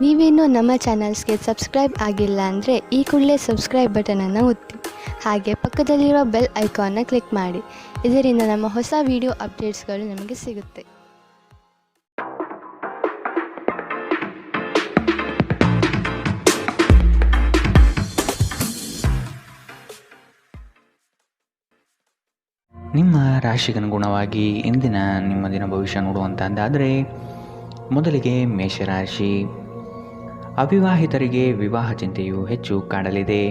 ನೀವೇನೂ ನಮ್ಮ ಚಾನಲ್ಸ್ಗೆ ಸಬ್ಸ್ಕ್ರೈಬ್ ಆಗಿಲ್ಲ ಅಂದರೆ ಈ ಕೂಡಲೇ ಸಬ್ಸ್ಕ್ರೈಬ್ ಬಟನನ್ನು ಒತ್ತಿ. ಹಾಗೆ ಪಕ್ಕದಲ್ಲಿರೋ ಬೆಲ್ ಐಕಾನ್ನ ಕ್ಲಿಕ್ ಮಾಡಿ. ಇದರಿಂದ ನಮ್ಮ ಹೊಸ ವಿಡಿಯೋ ಅಪ್ಡೇಟ್ಸ್ಗಳು ನಿಮಗೆ ಸಿಗುತ್ತೆ. ನಿಮ್ಮ ರಾಶಿಗನುಗುಣವಾಗಿ ಇಂದಿನ ನಿಮ್ಮ ದಿನ ಭವಿಷ್ಯ ನೋಡುವಂತಹದ್ದಾದರೆ, ಮೊದಲಿಗೆ ಮೇಷರಾಶಿ. ಅವಿವಾಹಿತರಿಗೆ ವಿವಾಹ ಚಿಂತೆಯು ಹೆಚ್ಚು ಕಾಡಲಿದೆ.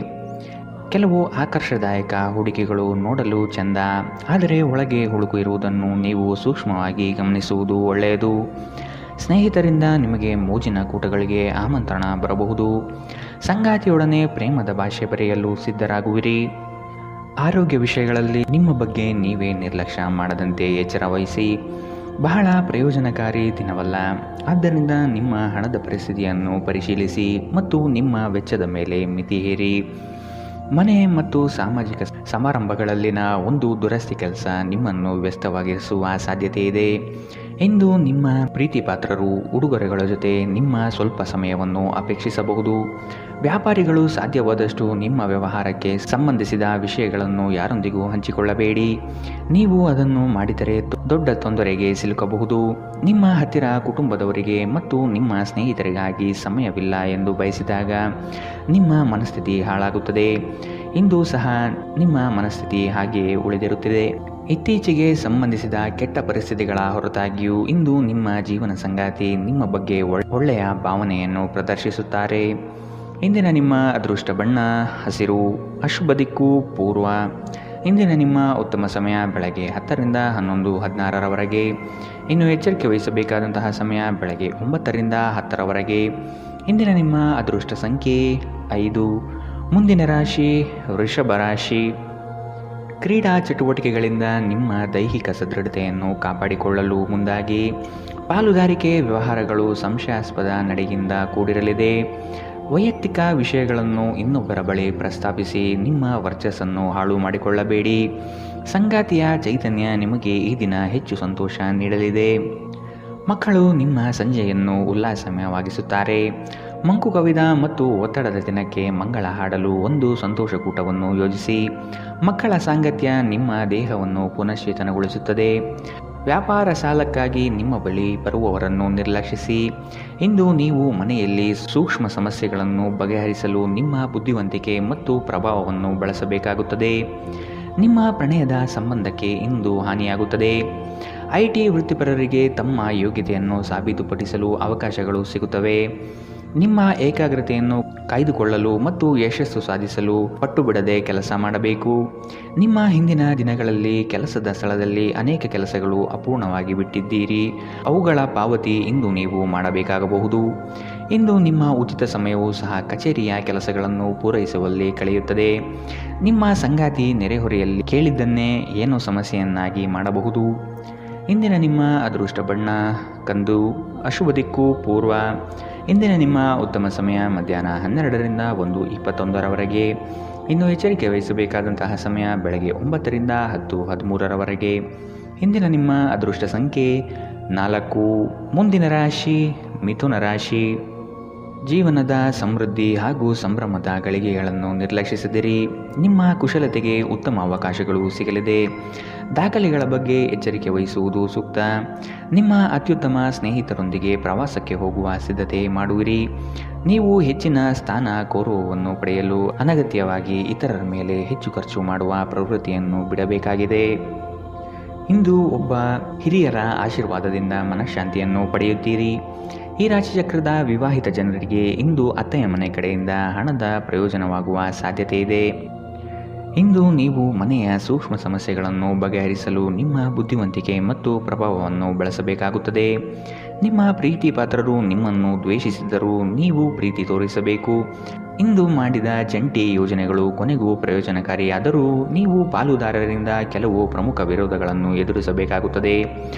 ಕೆಲವು ಆಕರ್ಷದಾಯಕ ಹೂಡಿಕೆಗಳು ನೋಡಲು ಚೆಂದ, ಆದರೆ ಒಳಗೆ ಹುಳುಕು ಇರುವುದನ್ನು ನೀವು ಸೂಕ್ಷ್ಮವಾಗಿ ಗಮನಿಸುವುದು ಒಳ್ಳೆಯದು. ಸ್ನೇಹಿತರಿಂದ ನಿಮಗೆ ಮೋಜಿನ ಕೂಟಗಳಿಗೆ ಆಮಂತ್ರಣ ಬರಬಹುದು. ಸಂಗಾತಿಯೊಡನೆ ಪ್ರೇಮದ ಭಾಷೆ ಬರೆಯಲು ಸಿದ್ಧರಾಗುವಿರಿ. ಆರೋಗ್ಯ ವಿಷಯಗಳಲ್ಲಿ ನಿಮ್ಮ ಬಗ್ಗೆ ನೀವೇ ನಿರ್ಲಕ್ಷ್ಯ ಮಾಡದಂತೆ ಎಚ್ಚರ ವಹಿಸಿ. ಬಹಳ ಪ್ರಯೋಜನಕಾರಿ ದಿನವಲ್ಲ, ಆದ್ದರಿಂದ ನಿಮ್ಮ ಹಣದ ಪರಿಸ್ಥಿತಿಯನ್ನು ಪರಿಶೀಲಿಸಿ ಮತ್ತು ನಿಮ್ಮ ವೆಚ್ಚದ ಮೇಲೆ ಮಿತಿ ಹೇರಿ. ಮನೆ ಮತ್ತು ಸಾಮಾಜಿಕ ಸಮಾರಂಭಗಳಲ್ಲಿನ ಒಂದು ದುರಸ್ತಿ ಕೆಲಸ ನಿಮ್ಮನ್ನು ವ್ಯಸ್ತವಾಗಿರಿಸುವ ಸಾಧ್ಯತೆ ಇದೆ. ಇಂದು ನಿಮ್ಮ ಪ್ರೀತಿ ಪಾತ್ರರು ಉಡುಗೊರೆಗಳ ಜೊತೆ ನಿಮ್ಮ ಸ್ವಲ್ಪ ಸಮಯವನ್ನು ಅಪೇಕ್ಷಿಸಬಹುದು. ವ್ಯಾಪಾರಿಗಳು ಸಾಧ್ಯವಾದಷ್ಟು ನಿಮ್ಮ ವ್ಯವಹಾರಕ್ಕೆ ಸಂಬಂಧಿಸಿದ ವಿಷಯಗಳನ್ನು ಯಾರೊಂದಿಗೂ ಹಂಚಿಕೊಳ್ಳಬೇಡಿ. ನೀವು ಅದನ್ನು ಮಾಡಿದರೆ ದೊಡ್ಡ ತೊಂದರೆಗೆ ಸಿಲುಕಬಹುದು. ನಿಮ್ಮ ಹತ್ತಿರ ಕುಟುಂಬದವರಿಗೆ ಮತ್ತು ನಿಮ್ಮ ಸ್ನೇಹಿತರಿಗಾಗಿ ಸಮಯವಿಲ್ಲ ಎಂದು ಬಯಸಿದಾಗ ನಿಮ್ಮ ಮನಸ್ಥಿತಿ ಹಾಳಾಗುತ್ತದೆ. ಇಂದು ಸಹ ನಿಮ್ಮ ಮನಸ್ಥಿತಿ ಹಾಗೆಯೇ ಉಳಿದಿರುತ್ತದೆ. ಇತ್ತೀಚೆಗೆ ಸಂಬಂಧಿಸಿದ ಕೆಟ್ಟ ಪರಿಸ್ಥಿತಿಗಳ ಹೊರತಾಗಿಯೂ ಇಂದು ನಿಮ್ಮ ಜೀವನ ಸಂಗಾತಿ ನಿಮ್ಮ ಬಗ್ಗೆ ಒಳ್ಳೆಯ ಭಾವನೆಯನ್ನು ಪ್ರದರ್ಶಿಸುತ್ತಾರೆ. ಇಂದಿನ ನಿಮ್ಮ ಅದೃಷ್ಟ ಬಣ್ಣ ಹಸಿರು. ಅಶುಭ ದಿಕ್ಕು ಪೂರ್ವ. ಇಂದಿನ ನಿಮ್ಮ ಉತ್ತಮ ಸಮಯ ಬೆಳಗ್ಗೆ 10 ರಿಂದ 11, 16ರವರೆಗೆ. ಇನ್ನು ಎಚ್ಚರಿಕೆ ವಹಿಸಬೇಕಾದಂತಹ ಸಮಯ ಬೆಳಗ್ಗೆ 9 ರಿಂದ 10ರವರೆಗೆ. ಇಂದಿನ ನಿಮ್ಮ ಅದೃಷ್ಟ ಸಂಖ್ಯೆ 5. ಮುಂದಿನ ರಾಶಿ ವೃಷಭ ರಾಶಿ. ಕ್ರೀಡಾ ಚಟುವಟಿಕೆಗಳಿಂದ ನಿಮ್ಮ ದೈಹಿಕ ಸದೃಢತೆಯನ್ನು ಕಾಪಾಡಿಕೊಳ್ಳಲು ಮುಂದಾಗಿ. ಪಾಲುದಾರಿಕೆ ವ್ಯವಹಾರಗಳು ಸಂಶಯಾಸ್ಪದ ನಡೆಯಿಂದ ಕೂಡಿರಲಿದೆ. ವೈಯಕ್ತಿಕ ವಿಷಯಗಳನ್ನು ಇನ್ನೊಬ್ಬರ ಬಳಿ ಪ್ರಸ್ತಾಪಿಸಿ ನಿಮ್ಮ ವರ್ಚಸ್ಸನ್ನು ಹಾಳು ಮಾಡಿಕೊಳ್ಳಬೇಡಿ. ಸಂಗಾತಿಯ ಚೈತನ್ಯ ನಿಮಗೆ ಈ ದಿನ ಹೆಚ್ಚು ಸಂತೋಷ ನೀಡಲಿದೆ. ಮಕ್ಕಳು ನಿಮ್ಮ ಸಂಜೆಯನ್ನು ಉಲ್ಲಾಸಮಯವಾಗಿಸುತ್ತಾರೆ. ಮಂಕು ಕವಿದ ಮತ್ತು ಒತ್ತಡದ ದಿನಕ್ಕೆ ಮಂಗಳ ಹಾಡಲು ಒಂದು ಸಂತೋಷಕೂಟವನ್ನು ಯೋಜಿಸಿ. ಮಕ್ಕಳ ಸಾಂಗತ್ಯ ನಿಮ್ಮ ದೇಹವನ್ನು ಪುನಶ್ಚೇತನಗೊಳಿಸುತ್ತದೆ. ವ್ಯಾಪಾರ ಸಾಲಕ್ಕಾಗಿ ನಿಮ್ಮ ಬಳಿ ಬರುವವರನ್ನು ನಿರ್ಲಕ್ಷಿಸಿ. ಇಂದು ನೀವು ಮನೆಯಲ್ಲಿ ಸೂಕ್ಷ್ಮ ಸಮಸ್ಯೆಗಳನ್ನು ಬಗೆಹರಿಸಲು ನಿಮ್ಮ ಬುದ್ಧಿವಂತಿಕೆ ಮತ್ತು ಪ್ರಭಾವವನ್ನು ಬಳಸಬೇಕಾಗುತ್ತದೆ. ನಿಮ್ಮ ಪ್ರಣಯದ ಸಂಬಂಧಕ್ಕೆ ಇಂದು ಹಾನಿಯಾಗುತ್ತದೆ. IT ವೃತ್ತಿಪರರಿಗೆ ತಮ್ಮ ಯೋಗ್ಯತೆಯನ್ನು ಸಾಬೀತುಪಡಿಸಲು ಅವಕಾಶಗಳು ಸಿಗುತ್ತವೆ. ನಿಮ್ಮ ಏಕಾಗ್ರತೆಯನ್ನು ಕಾಯ್ದುಕೊಳ್ಳಲು ಮತ್ತು ಯಶಸ್ಸು ಸಾಧಿಸಲು ಪಟ್ಟು ಬಿಡದೆ ಕೆಲಸ ಮಾಡಬೇಕು. ನಿಮ್ಮ ಹಿಂದಿನ ದಿನಗಳಲ್ಲಿ ಕೆಲಸದ ಸ್ಥಳದಲ್ಲಿ ಅನೇಕ ಕೆಲಸಗಳು ಅಪೂರ್ಣವಾಗಿ ಬಿಟ್ಟಿದ್ದೀರಿ. ಅವುಗಳ ಪಾವತಿ ಇಂದು ನೀವು ಮಾಡಬೇಕಾಗಬಹುದು. ಇಂದು ನಿಮ್ಮ ಉಚಿತ ಸಮಯವೂ ಸಹ ಕಚೇರಿಯ ಕೆಲಸಗಳನ್ನು ಪೂರೈಸುವಲ್ಲಿ ಕಳೆಯುತ್ತದೆ. ನಿಮ್ಮ ಸಂಗಾತಿ ನೆರೆಹೊರೆಯಲ್ಲಿ ಕೇಳಿದ್ದನ್ನೇ ಏನೋ ಸಮಸ್ಯೆಯನ್ನಾಗಿ ಮಾಡಬಹುದು. ಇಂದಿನ ನಿಮ್ಮ ಅದೃಷ್ಟ ಬಣ್ಣ ಕಂದು. ಅಶುಭ ದಿಕ್ಕು ಪೂರ್ವ. ಇಂದಿನ ನಿಮ್ಮ ಉತ್ತಮ ಸಮಯ ಮಧ್ಯಾಹ್ನ 12 ರಿಂದ 1:21ರವರೆಗೆ. ಇನ್ನು ಎಚ್ಚರಿಕೆ ವಹಿಸಬೇಕಾದಂತಹ ಸಮಯ ಬೆಳಗ್ಗೆ 9 ರಿಂದ 10, 13ರವರೆಗೆ. ಇಂದಿನ ನಿಮ್ಮ ಅದೃಷ್ಟ ಸಂಖ್ಯೆ 4. ಮುಂದಿನ ರಾಶಿ ಮಿಥುನ ರಾಶಿ. ಜೀವನದ ಸಮೃದ್ಧಿ ಹಾಗೂ ಸಂಭ್ರಮದ ಗಳಿಗೆಗಳನ್ನು ನಿರ್ಲಕ್ಷಿಸಿದಿರಿ. ನಿಮ್ಮ ಕುಶಲತೆಗೆ ಉತ್ತಮ ಅವಕಾಶಗಳು ಸಿಗಲಿದೆ. ದಾಖಲೆಗಳ ಬಗ್ಗೆ ಎಚ್ಚರಿಕೆ ವಹಿಸುವುದು ಸೂಕ್ತ. ನಿಮ್ಮ ಅತ್ಯುತ್ತಮ ಸ್ನೇಹಿತರೊಂದಿಗೆ ಪ್ರವಾಸಕ್ಕೆ ಹೋಗುವ ಸಿದ್ಧತೆ ಮಾಡುವಿರಿ. ನೀವು ಹೆಚ್ಚಿನ ಸ್ಥಾನ ಗೌರವವನ್ನು ಪಡೆಯಲು ಅನಗತ್ಯವಾಗಿ ಇತರರ ಮೇಲೆ ಹೆಚ್ಚು ಖರ್ಚು ಮಾಡುವ ಪ್ರವೃತ್ತಿಯನ್ನು ಬಿಡಬೇಕಾಗಿದೆ. ಇಂದು ಒಬ್ಬ ಹಿರಿಯರ ಆಶೀರ್ವಾದದಿಂದ ಮನಃಶಾಂತಿಯನ್ನು ಪಡೆಯುತ್ತೀರಿ. ಈ ರಾಶಿಚಕ್ರದ ವಿವಾಹಿತ ಜನರಿಗೆ ಇಂದು ಅತ್ತೆಯ ಮನೆ ಕಡೆಯಿಂದ ಹಣದ ಪ್ರಯೋಜನವಾಗುವ ಸಾಧ್ಯತೆ ಇದೆ. ಇಂದು ನೀವು ಮನೆಯ ಸೂಕ್ಷ್ಮ ಸಮಸ್ಯೆಗಳನ್ನು ಬಗೆಹರಿಸಲು ನಿಮ್ಮ ಬುದ್ಧಿವಂತಿಕೆ ಮತ್ತು ಪ್ರಭಾವವನ್ನು ಬಳಸಬೇಕಾಗುತ್ತದೆ. ನಿಮ್ಮ ಪ್ರೀತಿ ಪಾತ್ರರು ನಿಮ್ಮನ್ನು ದ್ವೇಷಿಸಿದರೂ ನೀವು ಪ್ರೀತಿ ತೋರಿಸಬೇಕು. ಇಂದು ಮಾಡಿದ ಜಂಟಿ ಯೋಜನೆಗಳು ಕೊನೆಗೂ ಪ್ರಯೋಜನಕಾರಿಯಾದರೂ ನೀವು ಪಾಲುದಾರರಿಂದ ಕೆಲವು ಪ್ರಮುಖ ವಿರೋಧಗಳನ್ನು ಎದುರಿಸಬೇಕಾಗುತ್ತದೆ.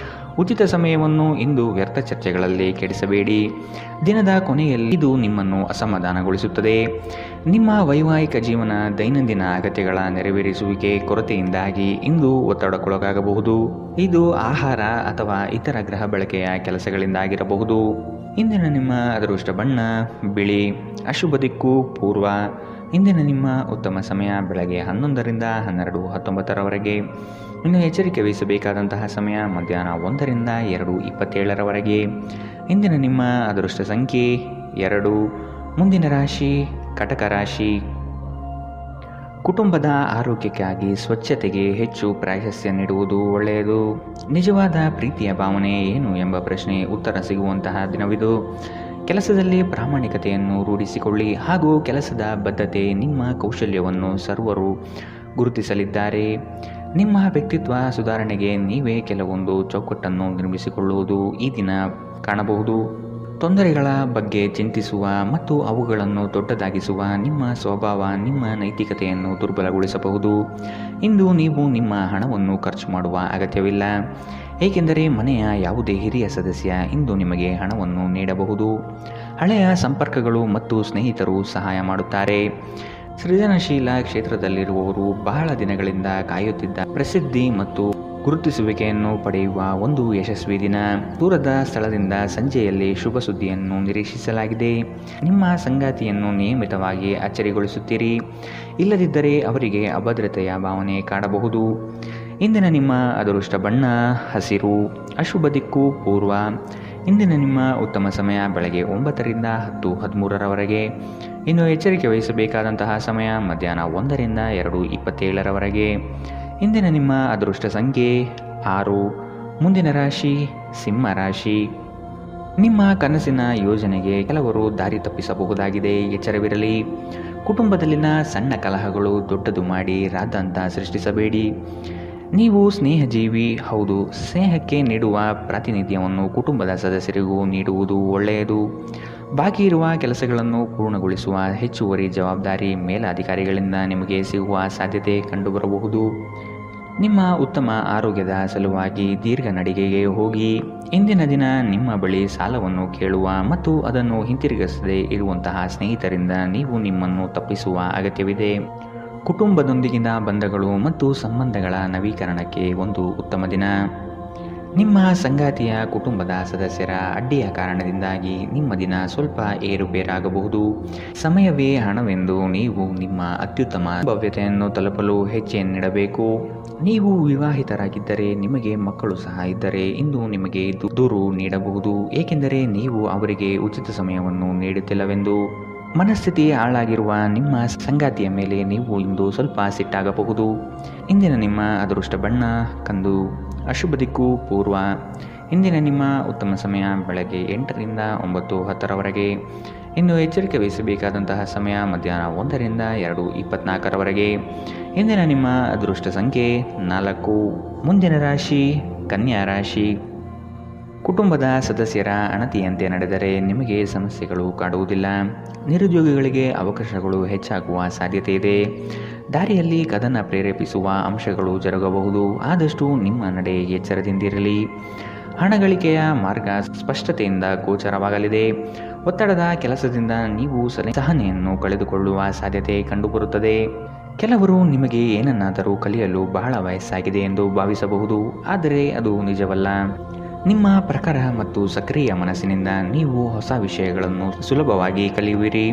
ಉಚಿತ ಸಮಯವನ್ನು ಇಂದು ವ್ಯರ್ಥ ಚರ್ಚೆಗಳಲ್ಲಿ ಕೆಡಿಸಬೇಡಿ. ದಿನದ ಕೊನೆಯಲ್ಲಿ ಇದು ನಿಮ್ಮನ್ನು ಅಸಮಾಧಾನಗೊಳಿಸುತ್ತದೆ. ನಿಮ್ಮ ವೈವಾಹಿಕ ಜೀವನ ದೈನಂದಿನ ಅಗತ್ಯಗಳ ನೆರವೇರಿಸುವಿಕೆ ಕೊರತೆಯಿಂದಾಗಿ ಇಂದು ಒತ್ತಡಕ್ಕೊಳಗಾಗಬಹುದು. ಇದು ಆಹಾರ ಅಥವಾ ಇತರ ಗೃಹ ಬಳಕೆಯ ಕೆಲಸಗಳಿಂದಾಗಿರಬಹುದು. ಇಂದಿನ ನಿಮ್ಮ ಅದೃಷ್ಟ ಬಣ್ಣ ಬಿಳಿ. ಅಶುಭ ದಿಕ್ಕು ಪೂರ್ವ. ಇಂದಿನ ನಿಮ್ಮ ಉತ್ತಮ ಸಮಯ ಬೆಳಗ್ಗೆ 11ರಿಂದ 12:19 ಇನ್ನು ಎಚ್ಚರಿಕೆ ವಹಿಸಬೇಕಾದಂತಹ ಸಮಯ ಮಧ್ಯಾಹ್ನ 1ರಿಂದ 2:27 ಇಂದಿನ ನಿಮ್ಮ ಅದೃಷ್ಟ ಸಂಖ್ಯೆ 2. ಮುಂದಿನ ರಾಶಿ ಕಟಕ ರಾಶಿ. ಕುಟುಂಬದ ಆರೋಗ್ಯಕ್ಕಾಗಿ ಸ್ವಚ್ಛತೆಗೆ ಹೆಚ್ಚು ಪ್ರಾಶಸ್ತ್ಯ ನೀಡುವುದು ಒಳ್ಳೆಯದು. ನಿಜವಾದ ಪ್ರೀತಿಯ ಭಾವನೆ ಏನು ಎಂಬ ಪ್ರಶ್ನೆ ಉತ್ತರ ಸಿಗುವಂತಹ ದಿನವಿದು. ಕೆಲಸದಲ್ಲಿ ಪ್ರಾಮಾಣಿಕತೆಯನ್ನು ರೂಢಿಸಿಕೊಳ್ಳಿ ಹಾಗೂ ಕೆಲಸದ ಬದ್ಧತೆ ನಿಮ್ಮ ಕೌಶಲ್ಯವನ್ನು ಸರ್ವರು ಗುರುತಿಸಲಿದ್ದಾರೆ. ನಿಮ್ಮ ವ್ಯಕ್ತಿತ್ವ ಸುಧಾರಣೆಗೆ ನೀವೇ ಕೆಲವೊಂದು ಚೌಕಟ್ಟನ್ನು ನಿರ್ಮಿಸಿಕೊಳ್ಳುವುದು ಈ ದಿನ ಕಾಣಬಹುದು. ತೊಂದರೆಗಳ ಬಗ್ಗೆ ಚಿಂತಿಸುವ ಮತ್ತು ಅವುಗಳನ್ನು ದೊಡ್ಡದಾಗಿಸುವ ನಿಮ್ಮ ಸ್ವಭಾವ ನಿಮ್ಮ ನೈತಿಕತೆಯನ್ನು ದುರ್ಬಲಗೊಳಿಸಬಹುದು. ಇಂದು ನೀವು ನಿಮ್ಮ ಹಣವನ್ನು ಖರ್ಚು ಮಾಡುವ ಅಗತ್ಯವಿಲ್ಲ, ಏಕೆಂದರೆ ಮನೆಯ ಯಾವುದೇ ಹಿರಿಯ ಸದಸ್ಯ ಇಂದು ನಿಮಗೆ ಹಣವನ್ನು ನೀಡಬಹುದು. ಹಳೆಯ ಸಂಪರ್ಕಗಳು ಮತ್ತು ಸ್ನೇಹಿತರು ಸಹಾಯ ಮಾಡುತ್ತಾರೆ. ಸೃಜನಶೀಲ ಕ್ಷೇತ್ರದಲ್ಲಿರುವವರು ಬಹಳ ದಿನಗಳಿಂದ ಕಾಯುತ್ತಿದ್ದ ಪ್ರಸಿದ್ಧಿ ಮತ್ತು ಗುರುತಿಸುವಿಕೆಯನ್ನು ಪಡೆಯುವ ಒಂದು ಯಶಸ್ವಿ ದಿನ. ದೂರದ ಸ್ಥಳದಿಂದ ಸಂಜೆಯಲ್ಲಿ ಶುಭ ಸುದ್ದಿಯನ್ನು ನಿರೀಕ್ಷಿಸಲಾಗಿದೆ. ನಿಮ್ಮ ಸಂಗಾತಿಯನ್ನು ನಿಯಮಿತವಾಗಿ ಅಚ್ಚರಿಗೊಳಿಸುತ್ತೀರಿ, ಇಲ್ಲದಿದ್ದರೆ ಅವರಿಗೆ ಅಭದ್ರತೆಯ ಭಾವನೆ ಕಾಡಬಹುದು. ಇಂದಿನ ನಿಮ್ಮ ಅದೃಷ್ಟ ಬಣ್ಣ ಹಸಿರು. ಅಶುಭ ದಿಕ್ಕು ಪೂರ್ವ. ಇಂದಿನ ನಿಮ್ಮ ಉತ್ತಮ ಸಮಯ ಬೆಳಗ್ಗೆ 9ರಿಂದ 10:13 ಇನ್ನು ಎಚ್ಚರಿಕೆ ವಹಿಸಬೇಕಾದಂತಹ ಸಮಯ ಮಧ್ಯಾಹ್ನ 1ರಿಂದ 2:27 ಇಂದಿನ ನಿಮ್ಮ ಅದೃಷ್ಟ ಸಂಖ್ಯೆ 6. ಮುಂದಿನ ರಾಶಿ ಸಿಂಹ ರಾಶಿ. ನಿಮ್ಮ ಕನಸಿನ ಯೋಜನೆಗೆ ಕೆಲವರು ದಾರಿ ತಪ್ಪಿಸಬಹುದಾಗಿದೆ, ಎಚ್ಚರವಿರಲಿ. ಕುಟುಂಬದಲ್ಲಿನ ಸಣ್ಣ ಕಲಹಗಳು ದೊಡ್ಡದು ಮಾಡಿ ರಾದ್ಧಾಂತ ಸೃಷ್ಟಿಸಬೇಡಿ. ನೀವು ಸ್ನೇಹಜೀವಿ ಹೌದು. ಸ್ನೇಹಕ್ಕೆ ನೀಡುವ ಪ್ರಾತಿನಿಧ್ಯವನ್ನು ಕುಟುಂಬದ ಸದಸ್ಯರಿಗೂ ನೀಡುವುದು ಒಳ್ಳೆಯದು. ಬಾಕಿ ಇರುವ ಕೆಲಸಗಳನ್ನು ಪೂರ್ಣಗೊಳಿಸುವ ಹೆಚ್ಚುವರಿ ಜವಾಬ್ದಾರಿ ಮೇಲಧಿಕಾರಿಗಳಿಂದ ನಿಮಗೆ ಸಿಗುವ ಸಾಧ್ಯತೆ ಕಂಡುಬರಬಹುದು. ನಿಮ್ಮ ಉತ್ತಮ ಆರೋಗ್ಯದ ಸಲುವಾಗಿ ದೀರ್ಘ ನಡಿಗೆಗೆ ಹೋಗಿ. ಇಂದಿನ ದಿನ ನಿಮ್ಮ ಬಳಿ ಸಾಲವನ್ನು ಕೇಳುವ ಮತ್ತು ಅದನ್ನು ಹಿಂತಿರುಗಿಸದೇ ಇರುವಂತಹ ಸ್ನೇಹಿತರಿಂದ ನೀವು ನಿಮ್ಮನ್ನು ತಪ್ಪಿಸುವ ಅಗತ್ಯವಿದೆ. ಕುಟುಂಬದೊಂದಿಗಿನ ಬಂಧಗಳು ಮತ್ತು ಸಂಬಂಧಗಳ ನವೀಕರಣಕ್ಕೆ ಒಂದು ಉತ್ತಮ ದಿನ. ನಿಮ್ಮ ಸಂಗಾತಿಯ ಕುಟುಂಬದ ಸದಸ್ಯರ ಅಡ್ಡಿಯ ಕಾರಣದಿಂದಾಗಿ ನಿಮ್ಮ ದಿನ ಸ್ವಲ್ಪ ಏರುಪೇರಾಗಬಹುದು. ಸಮಯವೇ ಹಣವೆಂದು ನೀವು ನಿಮ್ಮ ಅತ್ಯುತ್ತಮ ಭವ್ಯತೆಯನ್ನು ತಲುಪಲು ಹೆಜ್ಜೆಯನ್ನಿಡಬೇಕು. ನೀವು ವಿವಾಹಿತರಾಗಿದ್ದರೆ ನಿಮಗೆ ಮಕ್ಕಳು ಸಹ ಇದ್ದರೆ ಇಂದು ನಿಮಗೆ ದೂರು ನೀಡಬಹುದು, ಏಕೆಂದರೆ ನೀವು ಅವರಿಗೆ ಉಚಿತ ಸಮಯವನ್ನು ನೀಡುತ್ತಿಲ್ಲವೆಂದು. ಮನಸ್ಥಿತಿ ಹಾಳಾಗಿರುವ ನಿಮ್ಮ ಸಂಗಾತಿಯ ಮೇಲೆ ನೀವು ಇಂದು ಸ್ವಲ್ಪ ಸಿಟ್ಟಾಗಬಹುದು. ಇಂದಿನ ನಿಮ್ಮ ಅದೃಷ್ಟ ಬಣ್ಣ ಕಂದು. ಅಶುಭ ದಿಕ್ಕು ಪೂರ್ವ. ಇಂದಿನ ನಿಮ್ಮ ಉತ್ತಮ ಸಮಯ ಬೆಳಗ್ಗೆ 8ರಿಂದ 9:10 ಇನ್ನು ಎಚ್ಚರಿಕೆ ವಹಿಸಬೇಕಾದಂತಹ ಸಮಯ ಮಧ್ಯಾಹ್ನ 1ರಿಂದ 2:24 ಇಂದಿನ ನಿಮ್ಮ ಅದೃಷ್ಟ ಸಂಖ್ಯೆ 4. ಮುಂದಿನ ರಾಶಿ ಕನ್ಯಾ ರಾಶಿ. ಕುಟುಂಬದ ಸದಸ್ಯರ ಅಣತಿಯಂತೆ ನಡೆದರೆ ನಿಮಗೆ ಸಮಸ್ಯೆಗಳು ಕಾಡುವುದಿಲ್ಲ. ನಿರುದ್ಯೋಗಿಗಳಿಗೆ ಅವಕಾಶಗಳು ಹೆಚ್ಚಾಗುವ ಸಾಧ್ಯತೆ ಇದೆ. ದಾರಿಯಲ್ಲಿ ಕದನ ಪ್ರೇರೇಪಿಸುವ ಅಂಶಗಳು ಜರುಗಬಹುದು. ಆದಷ್ಟು ನಿಮ್ಮ ನಡೆ ಎಚ್ಚರದಿಂದಿರಲಿ. ಹಣಗಳಿಕೆಯ ಮಾರ್ಗ ಸ್ಪಷ್ಟತೆಯಿಂದ ಗೋಚರವಾಗಲಿದೆ. ಒತ್ತಡದ ಕೆಲಸದಿಂದ ನೀವು ಸಹನೆಯನ್ನು ಕಳೆದುಕೊಳ್ಳುವ ಸಾಧ್ಯತೆ ಕಂಡುಬರುತ್ತದೆ. ಕೆಲವರು ನಿಮಗೆ ಏನನ್ನಾದರೂ ಕಲಿಯಲು ಬಹಳ ವಯಸ್ಸಾಗಿದೆ ಎಂದು ಭಾವಿಸಬಹುದು, ಆದರೆ ಅದು ನಿಜವಲ್ಲ. ನಿಮ್ಮ ಪ್ರಖರ ಮತ್ತು ಸಕ್ರಿಯ ಮನಸ್ಸಿನಿಂದ ನೀವು ಹೊಸ ವಿಷಯಗಳನ್ನು ಸುಲಭವಾಗಿ ಕಲಿಯುವಿರಿ.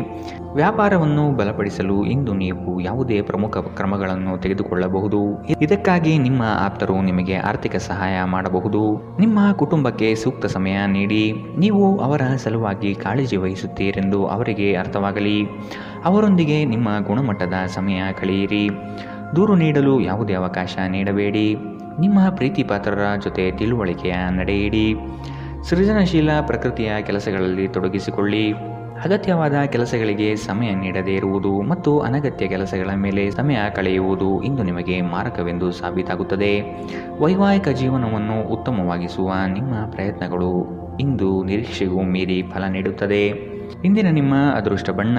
ವ್ಯಾಪಾರವನ್ನು ಬಲಪಡಿಸಲು ಇಂದು ನೀವು ಯಾವುದೇ ಪ್ರಮುಖ ಕ್ರಮಗಳನ್ನು ತೆಗೆದುಕೊಳ್ಳಬಹುದು. ಇದಕ್ಕಾಗಿ ನಿಮ್ಮ ಆಪ್ತರು ನಿಮಗೆ ಆರ್ಥಿಕ ಸಹಾಯ ಮಾಡಬಹುದು. ನಿಮ್ಮ ಕುಟುಂಬಕ್ಕೆ ಸೂಕ್ತ ಸಮಯ ನೀಡಿ. ನೀವು ಅವರ ಸಲುವಾಗಿ ಕಾಳಜಿ ವಹಿಸುತ್ತೀರೆಂದು ಅವರಿಗೆ ಅರ್ಥವಾಗಲಿ. ಅವರೊಂದಿಗೆ ನಿಮ್ಮ ಗುಣಮಟ್ಟದ ಸಮಯ ಕಳೆಯಿರಿ. ದೂರು ನೀಡಲು ಯಾವುದೇ ಅವಕಾಶ ನೀಡಬೇಡಿ. ನಿಮ್ಮ ಪ್ರೀತಿ ಪಾತ್ರರ ಜೊತೆ ತಿಳುವಳಿಕೆಯ ನಡೆಯಿರಿ. ಸೃಜನಶೀಲ ಪ್ರಕೃತಿಯ ಕೆಲಸಗಳಲ್ಲಿ ತೊಡಗಿಸಿಕೊಳ್ಳಿ. ಅಗತ್ಯವಾದ ಕೆಲಸಗಳಿಗೆ ಸಮಯ ನೀಡದೇ ಇರುವುದು ಮತ್ತು ಅನಗತ್ಯ ಕೆಲಸಗಳ ಮೇಲೆ ಸಮಯ ಕಳೆಯುವುದು ಇಂದು ನಿಮಗೆ ಮಾರಕವೆಂದು ಸಾಬೀತಾಗುತ್ತದೆ. ವೈವಾಹಿಕ ಜೀವನವನ್ನು ಉತ್ತಮವಾಗಿಸುವ ನಿಮ್ಮ ಪ್ರಯತ್ನಗಳು ಇಂದು ನಿರೀಕ್ಷೆಗೂ ಮೀರಿ ಫಲ ನೀಡುತ್ತದೆ. ಇಂದಿನ ನಿಮ್ಮ ಅದೃಷ್ಟ ಬಣ್ಣ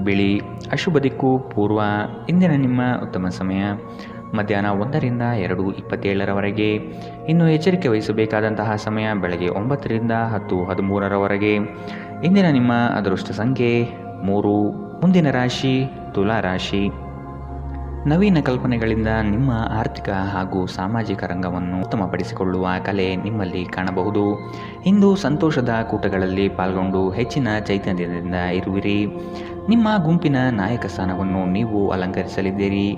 ಬಿಳಿ. ಅಶುಭ ದಿಕ್ಕು ಪೂರ್ವ. ಇಂದಿನ ನಿಮ್ಮ ಉತ್ತಮ ಸಮಯ ಮಧ್ಯಾಹ್ನ 1ರಿಂದ 2:27ರವರೆಗೆ. ಇನ್ನು ಎಚ್ಚರಿಕೆ ವಹಿಸಬೇಕಾದಂತಹ ಸಮಯ ಬೆಳಗ್ಗೆ 9ರಿಂದ 10:13ರವರೆಗೆ. ಇಂದಿನ ನಿಮ್ಮ ಅದೃಷ್ಟ ಸಂಖ್ಯೆ 3. ಮುಂದಿನ ರಾಶಿ ತುಲಾ ರಾಶಿ. ನವೀನ ಕಲ್ಪನೆಗಳಿಂದ ನಿಮ್ಮ ಆರ್ಥಿಕ ಹಾಗೂ ಸಾಮಾಜಿಕ ರಂಗವನ್ನು ಉತ್ತಮಪಡಿಸಿಕೊಳ್ಳುವ ಕಲೆ ನಿಮ್ಮಲ್ಲಿ ಕಾಣಬಹುದು. ಇಂದು ಸಂತೋಷದ ಕೂಟಗಳಲ್ಲಿ ಪಾಲ್ಗೊಂಡು ಹೆಚ್ಚಿನ ಚೈತನ್ಯದಿಂದ ಇರುವಿರಿ. ನಿಮ್ಮ ಗುಂಪಿನ ನಾಯಕ ಸ್ಥಾನವನ್ನು ನೀವು ಅಲಂಕರಿಸಲಿದ್ದೀರಿ.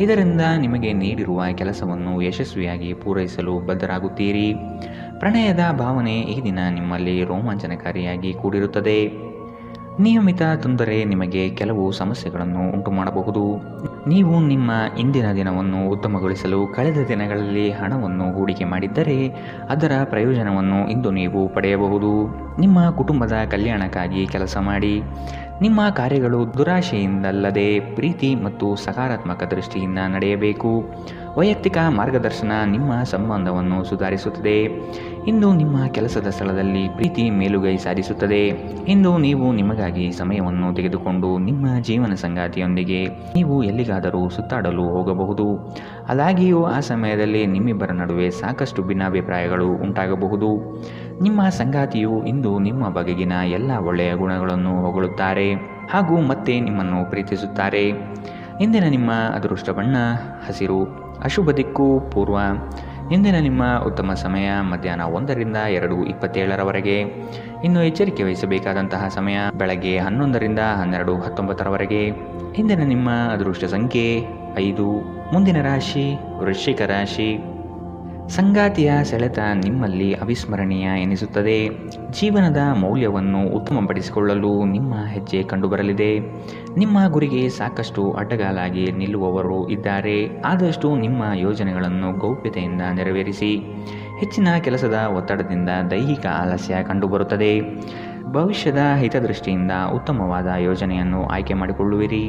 ಇದರಿಂದ ನಿಮಗೆ ನೀಡಿರುವ ಕೆಲಸವನ್ನು ಯಶಸ್ವಿಯಾಗಿ ಪೂರೈಸಲು ಬದ್ಧರಾಗುತ್ತೀರಿ. ಪ್ರಣಯದ ಭಾವನೆ ಈ ದಿನ ನಿಮ್ಮಲ್ಲಿ ರೋಮಾಂಚನಕಾರಿಯಾಗಿ ಕೂಡಿರುತ್ತದೆ. ನಿಯಮಿತ ತೊಂದರೆ ನಿಮಗೆ ಕೆಲವು ಸಮಸ್ಯೆಗಳನ್ನು ಉಂಟು ಮಾಡಬಹುದು. ನೀವು ನಿಮ್ಮ ಇಂದಿನ ದಿನವನ್ನು ಉತ್ತಮಗೊಳಿಸಲು ಕಳೆದ ದಿನಗಳಲ್ಲಿ ಹಣವನ್ನು ಹೂಡಿಕೆ ಮಾಡಿದ್ದರೆ ಅದರ ಪ್ರಯೋಜನವನ್ನು ಇಂದು ನೀವು ಪಡೆಯಬಹುದು. ನಿಮ್ಮ ಕುಟುಂಬದ ಕಲ್ಯಾಣಕ್ಕಾಗಿ ಕೆಲಸ ಮಾಡಿ. ನಿಮ್ಮ ಕಾರ್ಯಗಳು ದುರಾಶೆಯಿಂದಲ್ಲದೆ ಪ್ರೀತಿ ಮತ್ತು ಸಕಾರಾತ್ಮಕ ದೃಷ್ಟಿಯಿಂದ ನಡೆಯಬೇಕು. ವೈಯಕ್ತಿಕ ಮಾರ್ಗದರ್ಶನ ನಿಮ್ಮ ಸಂಬಂಧವನ್ನು ಸುಧಾರಿಸುತ್ತದೆ. ಇಂದು ನಿಮ್ಮ ಕೆಲಸದ ಸ್ಥಳದಲ್ಲಿ ಪ್ರೀತಿ ಮೇಲುಗೈ ಸಾಧಿಸುತ್ತದೆ. ಇಂದು ನೀವು ನಿಮಗಾಗಿ ಸಮಯವನ್ನು ತೆಗೆದುಕೊಂಡು ನಿಮ್ಮ ಜೀವನ ಸಂಗಾತಿಯೊಂದಿಗೆ ನೀವು ಎಲ್ಲಿಗಾದರೂ ಸುತ್ತಾಡಲು ಹೋಗಬಹುದು. ಆದಾಗ್ಯೂ ಆ ಸಮಯದಲ್ಲಿ ನಿಮ್ಮಿಬ್ಬರ ನಡುವೆ ಸಾಕಷ್ಟು ಭಿನ್ನಾಭಿಪ್ರಾಯಗಳು ಉಂಟಾಗಬಹುದು. ನಿಮ್ಮ ಸಂಗಾತಿಯು ಇಂದು ನಿಮ್ಮ ಬಗೆಗಿನ ಎಲ್ಲ ಒಳ್ಳೆಯ ಗುಣಗಳನ್ನು ಹೊಗಳುತ್ತಾರೆ ಹಾಗೂ ಮತ್ತೆ ನಿಮ್ಮನ್ನು ಪ್ರೀತಿಸುತ್ತಾರೆ. ಇಂದಿನ ನಿಮ್ಮ ಅದೃಷ್ಟ ಬಣ್ಣ ಹಸಿರು. ಅಶುಭ ದಿಕ್ಕು ಪೂರ್ವ. ಇಂದಿನ ನಿಮ್ಮ ಉತ್ತಮ ಸಮಯ ಮಧ್ಯಾಹ್ನ 1ರಿಂದ 2:27ರವರೆಗೆ. ಇನ್ನು ಎಚ್ಚರಿಕೆ ವಹಿಸಬೇಕಾದಂತಹ ಸಮಯ ಬೆಳಗ್ಗೆ 11ರಿಂದ 12:19ರವರೆಗೆ. ಇಂದಿನ ನಿಮ್ಮ ಅದೃಷ್ಟ ಸಂಖ್ಯೆ 5. ಮುಂದಿನ ರಾಶಿ ವೃಶ್ಚಿಕ ರಾಶಿ. ಸಂಗಾತಿಯ ಸೆಳೆತ ನಿಮ್ಮಲ್ಲಿ ಅವಿಸ್ಮರಣೀಯ ಎನಿಸುತ್ತದೆ. ಜೀವನದ ಮೌಲ್ಯವನ್ನು ಉತ್ತಮಪಡಿಸಿಕೊಳ್ಳಲು ನಿಮ್ಮ ಹೆಜ್ಜೆ ಕಂಡುಬರಲಿದೆ. ನಿಮ್ಮ ಗುರಿಗೆ ಸಾಕಷ್ಟು ಅಡ್ಡಗಾಲಾಗಿ ನಿಲ್ಲುವವರು ಇದ್ದಾರೆ. ಆದಷ್ಟು ನಿಮ್ಮ ಯೋಜನೆಗಳನ್ನು ಗೌಪ್ಯತೆಯಿಂದ ನೆರವೇರಿಸಿ. ಹೆಚ್ಚಿನ ಕೆಲಸದ ಒತ್ತಡದಿಂದ ದೈಹಿಕ ಆಲಸ್ಯ ಕಂಡುಬರುತ್ತದೆ. ಭವಿಷ್ಯದ ಹಿತದೃಷ್ಟಿಯಿಂದ ಉತ್ತಮವಾದ ಯೋಜನೆಯನ್ನು ಆಯ್ಕೆ ಮಾಡಿಕೊಳ್ಳುವಿರಿ.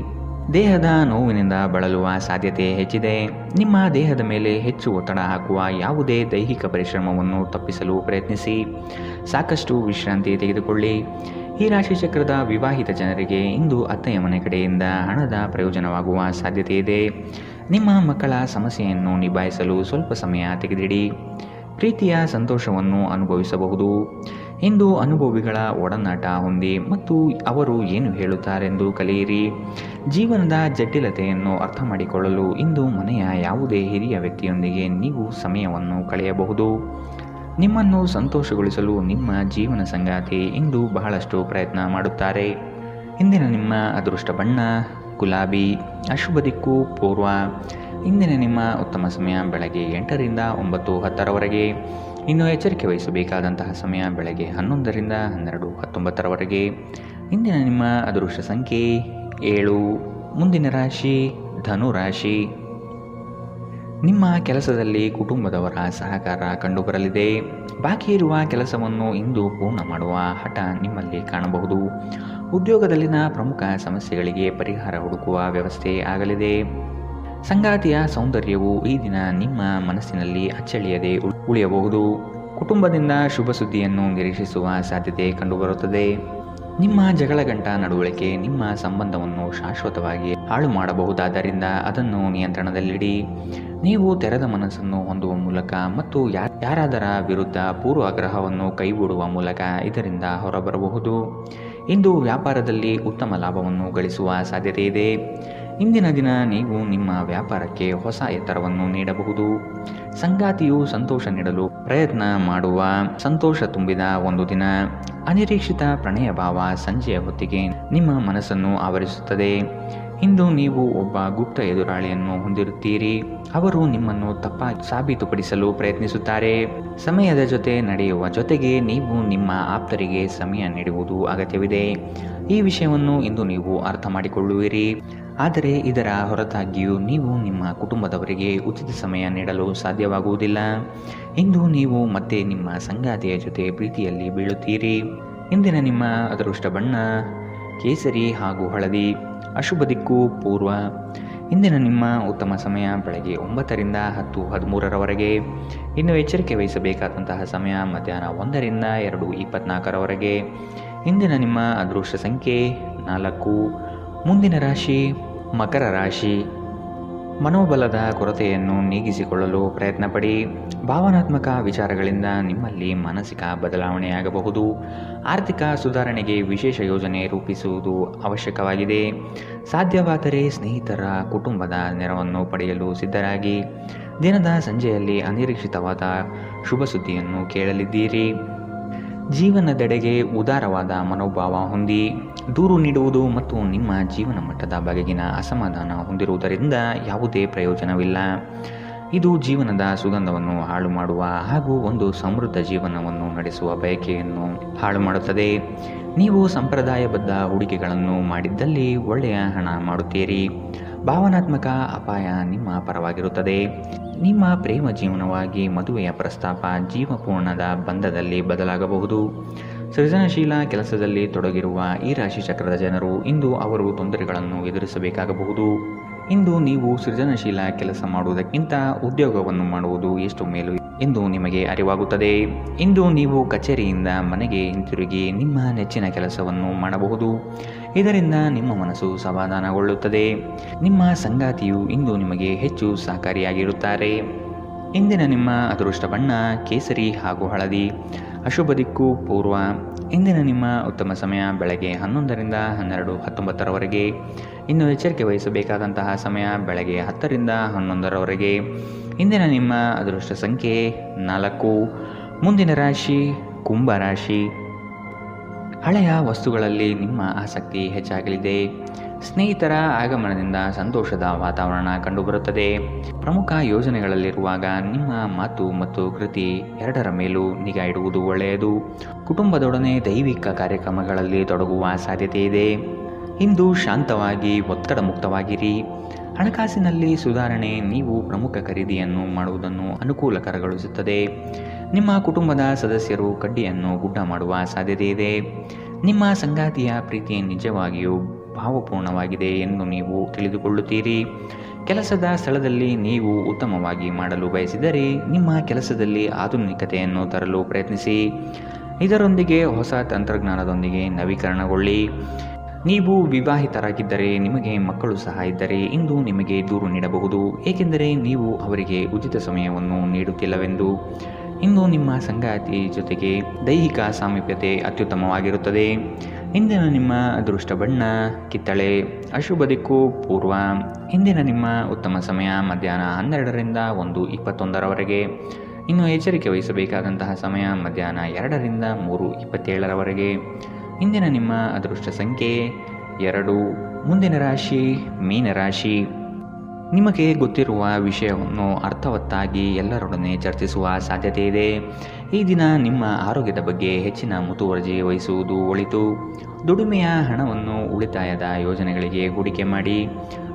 ದೇಹದ ನೋವಿನಿಂದ ಬಳಲುವ ಸಾಧ್ಯತೆ ಹೆಚ್ಚಿದೆ. ನಿಮ್ಮ ದೇಹದ ಮೇಲೆ ಹೆಚ್ಚು ಒತ್ತಡ ಹಾಕುವ ಯಾವುದೇ ದೈಹಿಕ ಪರಿಶ್ರಮವನ್ನು ತಪ್ಪಿಸಲು ಪ್ರಯತ್ನಿಸಿ. ಸಾಕಷ್ಟು ವಿಶ್ರಾಂತಿ ತೆಗೆದುಕೊಳ್ಳಿ. ಈ ರಾಶಿ ಚಕ್ರದ ವಿವಾಹಿತ ಜನರಿಗೆ ಇಂದು ಅತ್ತೆಯ ಮನೆ ಕಡೆಯಿಂದ ಹಣದ ಪ್ರಯೋಜನವಾಗುವ ಸಾಧ್ಯತೆ ಇದೆ. ನಿಮ್ಮ ಮಕ್ಕಳ ಸಮಸ್ಯೆಯನ್ನು ನಿಭಾಯಿಸಲು ಸ್ವಲ್ಪ ಸಮಯ ತೆಗೆದಿಡಿ. ಪ್ರೀತಿಯ ಸಂತೋಷವನ್ನು ಅನುಭವಿಸಬಹುದು. ಇಂದು ಅನುಭವಿಗಳ ಒಡನಾಟ ಹೊಂದಿ ಮತ್ತು ಅವರು ಏನು ಹೇಳುತ್ತಾರೆಂದು ಕಲಿಯಿರಿ. ಜೀವನದ ಜಟಿಲತೆಯನ್ನು ಅರ್ಥ ಮಾಡಿಕೊಳ್ಳಲು ಇಂದು ಮನೆಯ ಯಾವುದೇ ಹಿರಿಯ ವ್ಯಕ್ತಿಯೊಂದಿಗೆ ನೀವು ಸಮಯವನ್ನು ಕಳೆಯಬಹುದು. ನಿಮ್ಮನ್ನು ಸಂತೋಷಗೊಳಿಸಲು ನಿಮ್ಮ ಜೀವನ ಸಂಗಾತಿ ಇಂದು ಬಹಳಷ್ಟು ಪ್ರಯತ್ನ ಮಾಡುತ್ತಾರೆ. ಇಂದಿನ ನಿಮ್ಮ ಅದೃಷ್ಟ ಬಣ್ಣ ಗುಲಾಬಿ. ಅಶುಭ ದಿಕ್ಕು ಪೂರ್ವ. ಇಂದಿನ ನಿಮ್ಮ ಉತ್ತಮ ಸಮಯ ಬೆಳಗ್ಗೆ 8ರಿಂದ 9:10ರವರೆಗೆ. ಇನ್ನು ಎಚ್ಚರಿಕೆ ವಹಿಸಬೇಕಾದಂತಹ ಸಮಯ ಬೆಳಗ್ಗೆ 11ರಿಂದ 12:19ರವರೆಗೆ. ಇಂದಿನ ನಿಮ್ಮ ಅದೃಷ್ಟ ಸಂಖ್ಯೆ 7. ಮುಂದಿನ ರಾಶಿ ಧನು ರಾಶಿ. ನಿಮ್ಮ ಕೆಲಸದಲ್ಲಿ ಕುಟುಂಬದವರ ಸಹಕಾರ ಕಂಡುಬರಲಿದೆ. ಬಾಕಿ ಇರುವ ಕೆಲಸವನ್ನು ಇಂದು ಪೂರ್ಣ ಮಾಡುವ ಹಠ ನಿಮ್ಮಲ್ಲಿ ಕಾಣಬಹುದು. ಉದ್ಯೋಗದಲ್ಲಿನ ಪ್ರಮುಖ ಸಮಸ್ಯೆಗಳಿಗೆ ಪರಿಹಾರ ಹುಡುಕುವ ವ್ಯವಸ್ಥೆ ಆಗಲಿದೆ. ಸಂಗಾತಿಯ ಸೌಂದರ್ಯವು ಈ ದಿನ ನಿಮ್ಮ ಮನಸ್ಸಿನಲ್ಲಿ ಅಚ್ಚಳಿಯದೆ ಉಳಿಯಬಹುದು. ಕುಟುಂಬದಿಂದ ಶುಭ ಸುದ್ದಿಯನ್ನು ನಿರೀಕ್ಷಿಸುವ ಸಾಧ್ಯತೆ ಕಂಡುಬರುತ್ತದೆ. ನಿಮ್ಮ ಜಗಳಗಂಟ ನಡವಳಿಕೆ ನಿಮ್ಮ ಸಂಬಂಧವನ್ನು ಶಾಶ್ವತವಾಗಿ ಹಾಳು ಮಾಡಬಹುದಾದ್ದರಿಂದ ಅದನ್ನು ನಿಯಂತ್ರಣದಲ್ಲಿಡಿ. ನೀವು ತೆರೆದ ಮನಸ್ಸನ್ನು ಹೊಂದುವ ಮೂಲಕ ಮತ್ತು ಯಾರಾದರ ವಿರುದ್ಧ ಪೂರ್ವಾಗ್ರಹವನ್ನು ಕೈಬಿಡುವ ಮೂಲಕ ಇದರಿಂದ ಹೊರಬರಬಹುದು. ಇಂದು ವ್ಯಾಪಾರದಲ್ಲಿ ಉತ್ತಮ ಲಾಭವನ್ನು ಗಳಿಸುವ ಸಾಧ್ಯತೆ ಇದೆ. ಇಂದಿನ ದಿನ ನೀವು ನಿಮ್ಮ ವ್ಯಾಪಾರಕ್ಕೆ ಹೊಸ ಎತ್ತರವನ್ನು ನೀಡಬಹುದು. ಸಂಗಾತಿಯು ಸಂತೋಷ ನೀಡಲು ಪ್ರಯತ್ನ ಮಾಡುವ ಸಂತೋಷ ತುಂಬಿದ ಒಂದು ದಿನ. ಅನಿರೀಕ್ಷಿತ ಪ್ರಣಯ ಭಾವ ಸಂಜೆಯ ಹೊತ್ತಿಗೆ ನಿಮ್ಮ ಮನಸ್ಸನ್ನು ಆವರಿಸುತ್ತದೆ. ಇಂದು ನೀವು ಒಬ್ಬ ಗುಪ್ತ ಎದುರಾಳಿಯನ್ನು ಹೊಂದಿರುತ್ತೀರಿ. ಅವರು ನಿಮ್ಮನ್ನು ಸಾಬೀತುಪಡಿಸಲು ಪ್ರಯತ್ನಿಸುತ್ತಾರೆ. ಸಮಯದ ಜೊತೆ ನಡೆಯುವ ಜೊತೆಗೆ ನೀವು ನಿಮ್ಮ ಆಪ್ತರಿಗೆ ಸಮಯ ನೀಡುವುದು ಅಗತ್ಯವಿದೆ. ಈ ವಿಷಯವನ್ನು ಇಂದು ನೀವು ಅರ್ಥ ಮಾಡಿಕೊಳ್ಳುವಿರಿ. ಆದರೆ ಇದರ ಹೊರತಾಗಿಯೂ ನೀವು ನಿಮ್ಮ ಕುಟುಂಬದವರಿಗೆ ಉಚಿತ ಸಮಯ ನೀಡಲು ಸಾಧ್ಯವಾಗುವುದಿಲ್ಲ. ಇಂದು ನೀವು ಮತ್ತೆ ನಿಮ್ಮ ಸಂಗಾತಿಯ ಜೊತೆ ಪ್ರೀತಿಯಲ್ಲಿ ಬೀಳುತ್ತೀರಿ. ಇಂದಿನ ನಿಮ್ಮ ಅದೃಷ್ಟ ಬಣ್ಣ ಕೇಸರಿ ಹಾಗೂ ಹಳದಿ. ಅಶುಭ ದಿಕ್ಕು ಪೂರ್ವ. ಇಂದಿನ ನಿಮ್ಮ ಉತ್ತಮ ಸಮಯ ಬೆಳಗ್ಗೆ 9ರಿಂದ 10:13ರವರೆಗೆ. ಇನ್ನು ಎಚ್ಚರಿಕೆ ವಹಿಸಬೇಕಾದಂತಹ ಸಮಯ ಮಧ್ಯಾಹ್ನ 1ರಿಂದ 2:24ರವರೆಗೆ. ಇಂದಿನ ನಿಮ್ಮ ಅದೃಷ್ಟ ಸಂಖ್ಯೆ 4. ಮುಂದಿನ ರಾಶಿ ಮಕರ ರಾಶಿ. ಮನೋಬಲದ ಕೊರತೆಯನ್ನು ನೀಗಿಸಿಕೊಳ್ಳಲು ಪ್ರಯತ್ನಪಡಿ. ಭಾವನಾತ್ಮಕ ವಿಚಾರಗಳಿಂದ ನಿಮ್ಮಲ್ಲಿ ಮಾನಸಿಕ ಬದಲಾವಣೆಯಾಗಬಹುದು. ಆರ್ಥಿಕ ಸುಧಾರಣೆಗೆ ವಿಶೇಷ ಯೋಜನೆ ರೂಪಿಸುವುದು ಅವಶ್ಯಕವಾಗಿದೆ. ಸಾಧ್ಯವಾದರೆ ಸ್ನೇಹಿತರ, ಕುಟುಂಬದ ನೆರವನ್ನು ಪಡೆಯಲು ಸಿದ್ಧರಾಗಿ. ದಿನದ ಸಂಜೆಯಲ್ಲಿ ಅನಿರೀಕ್ಷಿತವಾದ ಶುಭ ಸುದ್ದಿಯನ್ನು ಕೇಳಲಿದ್ದೀರಿ. ಜೀವನದೆಡೆಗೆ ಉದಾರವಾದ ಮನೋಭಾವ ಹೊಂದಿ. ದೂರು ನೀಡುವುದು ಮತ್ತು ನಿಮ್ಮ ಜೀವನ ಮಟ್ಟದ ಬಗೆಗಿನ ಅಸಮಾಧಾನ ಹೊಂದಿರುವುದರಿಂದ ಯಾವುದೇ ಪ್ರಯೋಜನವಿಲ್ಲ. ಇದು ಜೀವನದ ಸುಗಂಧವನ್ನು ಹಾಳು ಮಾಡುವ ಹಾಗೂ ಒಂದು ಸಮೃದ್ಧ ಜೀವನವನ್ನು ನಡೆಸುವ ಬಯಕೆಯನ್ನು ಹಾಳು ಮಾಡುತ್ತದೆ. ನೀವು ಸಂಪ್ರದಾಯಬದ್ಧ ಹೂಡಿಕೆಗಳನ್ನು ಮಾಡಿದ್ದಲ್ಲಿ ಒಳ್ಳೆಯ ಹಣ ಮಾಡುತ್ತೀರಿ. ಭಾವನಾತ್ಮಕ ಅಪಾಯ ನಿಮ್ಮ ಪರವಾಗಿರುತ್ತದೆ. ನಿಮ್ಮ ಪ್ರೇಮ ಜೀವನವಾಗಿ ಮದುವೆಯ ಪ್ರಸ್ತಾಪ ಜೀವಪೂರ್ಣದ ಬಂಧದಲ್ಲಿ ಬದಲಾಗಬಹುದು. ಸೃಜನಶೀಲ ಕೆಲಸದಲ್ಲಿ ತೊಡಗಿರುವ ಈ ರಾಶಿ ಚಕ್ರದ ಜನರು ಇಂದು ಅವರು ತೊಂದರೆಗಳನ್ನು ಎದುರಿಸಬೇಕಾಗಬಹುದು. ಇಂದು ನೀವು ಸೃಜನಶೀಲ ಕೆಲಸ ಮಾಡುವುದಕ್ಕಿಂತ ಉದ್ಯೋಗವನ್ನು ಮಾಡುವುದು ಎಷ್ಟು ಮೇಲು ಎಂದು ನಿಮಗೆ ಅರಿವಾಗುತ್ತದೆ. ಇಂದು ನೀವು ಕಚೇರಿಯಿಂದ ಮನೆಗೆ ಹಿಂತಿರುಗಿ ನಿಮ್ಮ ನೆಚ್ಚಿನ ಕೆಲಸವನ್ನು ಮಾಡಬಹುದು. ಇದರಿಂದ ನಿಮ್ಮ ಮನಸ್ಸು ಸಮಾಧಾನಗೊಳ್ಳುತ್ತದೆ. ನಿಮ್ಮ ಸಂಗಾತಿಯು ಇಂದು ನಿಮಗೆ ಹೆಚ್ಚು ಸಹಕಾರಿಯಾಗಿರುತ್ತಾರೆ. ಇಂದಿನ ನಿಮ್ಮ ಅದೃಷ್ಟ ಬಣ್ಣ ಕೇಸರಿ ಹಾಗೂ ಹಳದಿ. ಅಶುಭ ದಿಕ್ಕು ಪೂರ್ವ. ಇಂದಿನ ನಿಮ್ಮ ಉತ್ತಮ ಸಮಯ ಬೆಳಗ್ಗೆ 11ರಿಂದ 12:19 ಇನ್ನು ಎಚ್ಚರಿಕೆ ವಹಿಸಬೇಕಾದಂತಹ ಸಮಯ ಬೆಳಗ್ಗೆ 10ರಿಂದ 11ರವರೆಗೆ. ಇಂದಿನ ನಿಮ್ಮ ಅದೃಷ್ಟ ಸಂಖ್ಯೆ 4. ಮುಂದಿನ ರಾಶಿ ಕುಂಭ ರಾಶಿ. ಹಳೆಯ ವಸ್ತುಗಳಲ್ಲಿ ನಿಮ್ಮ ಆಸಕ್ತಿ ಹೆಚ್ಚಾಗಲಿದೆ. ಸ್ನೇಹಿತರ ಆಗಮನದಿಂದ ಸಂತೋಷದ ವಾತಾವರಣ ಕಂಡುಬರುತ್ತದೆ. ಪ್ರಮುಖ ಯೋಜನೆಗಳಲ್ಲಿರುವಾಗ ನಿಮ್ಮ ಮಾತು ಮತ್ತು ಕೃತಿ ಎರಡರ ಮೇಲೂ ನಿಗಾ ಇಡುವುದು ಒಳ್ಳೆಯದು. ಕುಟುಂಬದೊಡನೆ ದೈವಿಕ ಕಾರ್ಯಕ್ರಮಗಳಲ್ಲಿ ತೊಡಗುವ ಸಾಧ್ಯತೆ ಇದೆ. ಇಂದು ಶಾಂತವಾಗಿ ಒತ್ತಡ ಮುಕ್ತವಾಗಿರಿ. ಹಣಕಾಸಿನಲ್ಲಿ ಸುಧಾರಣೆ. ನೀವು ಪ್ರಮುಖ ಖರೀದಿಯನ್ನು ಮಾಡುವುದನ್ನು ಅನುಕೂಲಕರಗೊಳಿಸುತ್ತದೆ. ನಿಮ್ಮ ಕುಟುಂಬದ ಸದಸ್ಯರು ಕಡ್ಡಿಯನ್ನು ಗುಡ್ಡ ಮಾಡುವ ಸಾಧ್ಯತೆ ಇದೆ. ನಿಮ್ಮ ಸಂಗಾತಿಯ ಪ್ರೀತಿ ನಿಜವಾಗಿಯೂ ಭಾವಪೂರ್ಣವಾಗಿದೆ ಎಂದು ನೀವು ತಿಳಿದುಕೊಳ್ಳುತ್ತೀರಿ. ಕೆಲಸದ ಸ್ಥಳದಲ್ಲಿ ನೀವು ಉತ್ತಮವಾಗಿ ಮಾಡಲು ಬಯಸಿದರೆ ನಿಮ್ಮ ಕೆಲಸದಲ್ಲಿ ಆಧುನಿಕತೆಯನ್ನು ತರಲು ಪ್ರಯತ್ನಿಸಿ. ಇದರೊಂದಿಗೆ ಹೊಸ ತಂತ್ರಜ್ಞಾನದೊಂದಿಗೆ ನವೀಕರಣಗೊಳ್ಳಿ. ನೀವು ವಿವಾಹಿತರಾಗಿದ್ದರೆ ನಿಮಗೆ ಮಕ್ಕಳು ಸಹ ಇದ್ದರೆ ಇಂದು ನಿಮಗೆ ದೂರು ನೀಡಬಹುದು, ಏಕೆಂದರೆ ನೀವು ಅವರಿಗೆ ಉಚಿತ ಸಮಯವನ್ನು ನೀಡುತ್ತಿಲ್ಲವೆಂದು. ಇಂದು ನಿಮ್ಮ ಸಂಗಾತಿ ಜೊತೆಗೆ ದೈಹಿಕ ಸಾಮೀಪ್ಯತೆ ಅತ್ಯುತ್ತಮವಾಗಿರುತ್ತದೆ. ಇಂದಿನ ನಿಮ್ಮ ಅದೃಷ್ಟ ಬಣ್ಣ ಕಿತ್ತಳೆ. ಅಶುಭ ದಿಕ್ಕು ಪೂರ್ವ. ಇಂದಿನ ನಿಮ್ಮ ಉತ್ತಮ ಸಮಯ ಮಧ್ಯಾಹ್ನ 12ರಿಂದ 1:21ರವರೆಗೆ. ಇನ್ನು ಎಚ್ಚರಿಕೆ ವಹಿಸಬೇಕಾದಂತಹ ಸಮಯ ಮಧ್ಯಾಹ್ನ 2ರಿಂದ 3:27ರವರೆಗೆ. ಇಂದಿನ ನಿಮ್ಮ ಅದೃಷ್ಟ ಸಂಖ್ಯೆ 2. ಮುಂದಿನ ರಾಶಿ ಮೀನರಾಶಿ. ನಿಮಗೆ ಗೊತ್ತಿರುವ ವಿಷಯವನ್ನು ಅರ್ಥವತ್ತಾಗಿ ಎಲ್ಲರೊಡನೆ ಚರ್ಚಿಸುವ ಸಾಧ್ಯತೆ ಇದೆ. ಈ ದಿನ ನಿಮ್ಮ ಆರೋಗ್ಯದ ಬಗ್ಗೆ ಹೆಚ್ಚಿನ ಮುತುವರ್ಜಿ ವಹಿಸುವುದು ಒಳಿತು. ದುಡಿಮೆಯ ಹಣವನ್ನು ಉಳಿತಾಯದ ಯೋಜನೆಗಳಿಗೆ ಹೂಡಿಕೆ ಮಾಡಿ.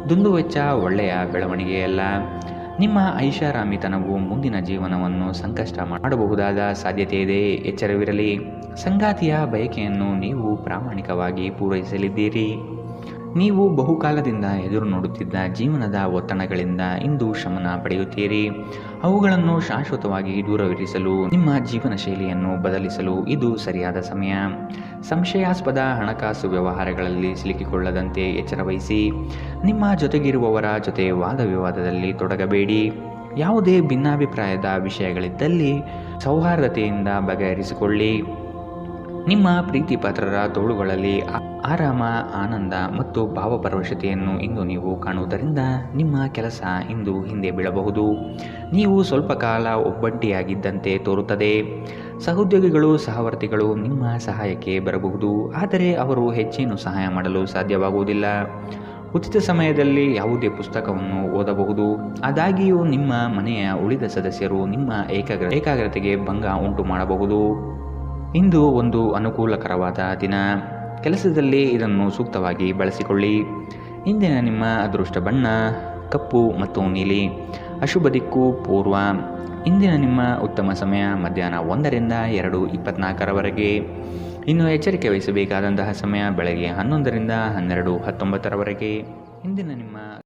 ದುಂದುವೆಚ್ಚ ಒಳ್ಳೆಯ ಬೆಳವಣಿಗೆಯಲ್ಲ. ನಿಮ್ಮ ಐಷಾರಾಮಿತನವು ಮುಂದಿನ ಜೀವನವನ್ನು ಸಂಕಷ್ಟ ಮಾಡಬಹುದಾದ ಸಾಧ್ಯತೆ ಇದೆ. ಎಚ್ಚರವಿರಲಿ. ಸಂಗಾತಿಯ ಬಯಕೆಯನ್ನು ನೀವು ಪ್ರಾಮಾಣಿಕವಾಗಿ ಪೂರೈಸಲಿದ್ದೀರಿ. ನೀವು ಬಹುಕಾಲದಿಂದ ಎದುರು ನೋಡುತ್ತಿದ್ದ ಜೀವನದ ಒತ್ತಡಗಳಿಂದ ಇಂದು ಶಮನ ಪಡೆಯುತ್ತೀರಿ. ಅವುಗಳನ್ನು ಶಾಶ್ವತವಾಗಿ ದೂರವಿರಿಸಲು ನಿಮ್ಮ ಜೀವನ ಶೈಲಿಯನ್ನು ಬದಲಿಸಲು ಇದು ಸರಿಯಾದ ಸಮಯ. ಸಂಶಯಾಸ್ಪದ ಹಣಕಾಸು ವ್ಯವಹಾರಗಳಲ್ಲಿ ಸಿಲುಕಿಕೊಳ್ಳದಂತೆ ಎಚ್ಚರವಹಿಸಿ. ನಿಮ್ಮ ಜೊತೆಗಿರುವವರ ಜೊತೆ ವಾದ ವಿವಾದದಲ್ಲಿ ತೊಡಗಬೇಡಿ. ಯಾವುದೇ ಭಿನ್ನಾಭಿಪ್ರಾಯದ ವಿಷಯಗಳಿದ್ದಲ್ಲಿ ಸೌಹಾರ್ದತೆಯಿಂದ ಬಗೆಹರಿಸಿಕೊಳ್ಳಿ. ನಿಮ್ಮ ಪ್ರೀತಿ ಪಾತ್ರರ ತೋಳುಗಳಲ್ಲಿ ಆರಾಮ, ಆನಂದ ಮತ್ತು ಭಾವಪರವಶತೆಯನ್ನು ಇಂದು ನೀವು ಕಾಣುವುದರಿಂದ ನಿಮ್ಮ ಕೆಲಸ ಇಂದು ಹಿಂದೆ ಬೀಳಬಹುದು. ನೀವು ಸ್ವಲ್ಪ ಕಾಲ ಒಬ್ಬಂಟಿಯಾಗಿದ್ದಂತೆ ತೋರುತ್ತದೆ. ಸಹೋದ್ಯೋಗಿಗಳು, ಸಹವರ್ತಿಗಳು ನಿಮ್ಮ ಸಹಾಯಕ್ಕೆ ಬರಬಹುದು, ಆದರೆ ಅವರು ಹೆಚ್ಚೇನು ಸಹಾಯ ಮಾಡಲು ಸಾಧ್ಯವಾಗುವುದಿಲ್ಲ. ಉಚಿತ ಸಮಯದಲ್ಲಿ ಯಾವುದೇ ಪುಸ್ತಕವನ್ನು ಓದಬಹುದು. ಆದಾಗ್ಯೂ ನಿಮ್ಮ ಮನೆಯ ಉಳಿದ ಸದಸ್ಯರು ನಿಮ್ಮ ಏಕಾಗ್ರತೆಗೆ ಭಂಗ ಉಂಟು ಮಾಡಬಹುದು. ಇಂದು ಒಂದು ಅನುಕೂಲಕರವಾದ ದಿನ. ಕೆಲಸದಲ್ಲಿ ಇದನ್ನು ಸೂಕ್ತವಾಗಿ ಬಳಸಿಕೊಳ್ಳಿ. ಇಂದಿನ ನಿಮ್ಮ ಅದೃಷ್ಟ ಬಣ್ಣ ಕಪ್ಪು ಮತ್ತು ನೀಲಿ. ಅಶುಭ ದಿಕ್ಕು ಪೂರ್ವ. ಇಂದಿನ ನಿಮ್ಮ ಉತ್ತಮ ಸಮಯ ಮಧ್ಯಾಹ್ನ 1ರಿಂದ 2:24ರವರೆಗೆ. ಇನ್ನು ಎಚ್ಚರಿಕೆ ವಹಿಸಬೇಕಾದಂತಹ ಸಮಯ ಬೆಳಗ್ಗೆ 11ರಿಂದ 12:19ರವರೆಗೆ. ಇಂದಿನ ನಿಮ್ಮ